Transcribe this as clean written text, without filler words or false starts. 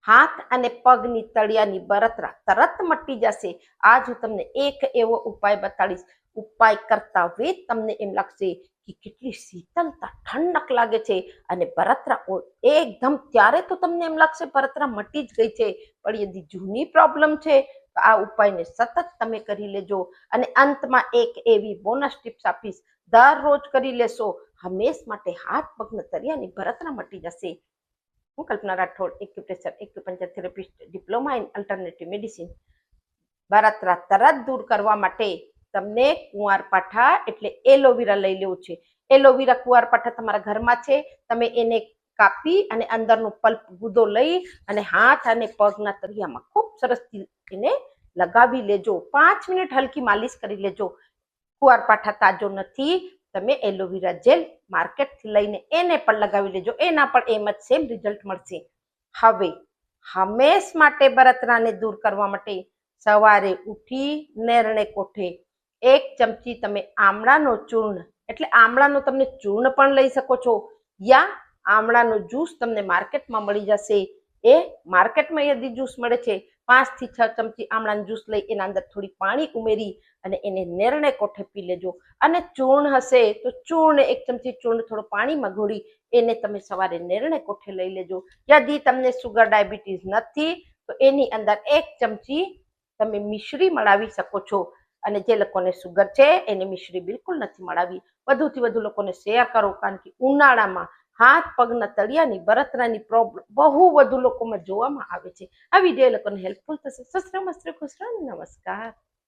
હાથ અને પગની તળિયાની બળતરા તરત મટી જશે. આજ હું તમને એક એવો ઉપાય બતાડીશ. ઉપાય કરતા વેત તમને એમ લાગશે કે કેટલી શીતળતા, ઠંડક લાગે છે અને બળતરા એકદમ ત્યારે તો તમને એમ લાગશે બળતરા મટી જ ગઈ છે. પણ યદી જૂની પ્રોબ્લેમ છે તો આ ઉપાયને સતત તમે કરી લેજો. અને અંતમાં એક એવી બોનસ ટિપ્સ આપીશ, દરરોજ કરી લેશો, હંમેશ માટે હાથ પગના તળિયાની બળતરા મટી જશે. હું Kalpana Rathod, acupressure acupuncture therapist, diploma in alternative medicine. બળતરા તરત દૂર કરવા માટે તમને કુંવારપાઠા એટલે એલોવેરા લઈ લેવું છે. એલોવેરા કુંવારપાઠા તમારા ઘરમાં છે, તમે એને કાપી અને અંદરનો પલ્પ ગુદો લઈ અને હાથ અને પગના તળિયામાં ખૂબ સરસથી એને લગાવી લેજો. 5 મિનિટ હલકી માલિશ કરી લેજો. કુંવારપાઠા તાજો નથી, તમે એલોવેરા જેલ માર્કેટથી લઈને એને પણ લગાવી લેજો, એના પણ એમ જ સેમ રિઝલ્ટ મળશે. હવે હંમેશ માટે બળતરાને દૂર કરવા માટે સવારે ઉઠી નેરણે કોઠે 1 ચમચી તમે આમળાનો ચૂર્ણ, એટલે આમળાનો તમને ચૂર્ણ પણ લઈ શકો છો, યા આમળાનો જ્યુસ તમને માર્કેટમાં મળી જશે. એ માર્કેટમાં યદી જ્યુસ મળે છે, 5 થી 6 ચમચી આમળાનું જ્યુસ લઈ એના અંદર થોડી પાણી ઉમેરી અને એને નેરણે કોઠે પી લેજો. અને ચૂર્ણ હશે તો ચૂર્ણ 1 ચમચી ચૂર્ણ થોડું પાણીમાં ઘોળી એને તમે સવારે નેરણે કોઠે લઈ લેજો. યદી તમને સુગર ડાયાબિટીસ નથી તો એની અંદર 1 ચમચી તમે મિશ્રી મળાવી શકો છો. અને જે લોકોને સુગર છે એને મિશ્રી બિલકુલ નથી મળાવી. વધુથી વધુ લોકોને શેર કરો, કારણ કે ઉનાળામાં હાથ પગના તળિયાની બળતરાની પ્રોબ્લેમ બહુ વધુ લોકોમાં જોવામાં આવે છે. આ વિડીયો લોકોને હેલ્પફુલ થશે. સસ્ત્ર મસ્ત્ર ખુશ રહો. નમસ્કાર.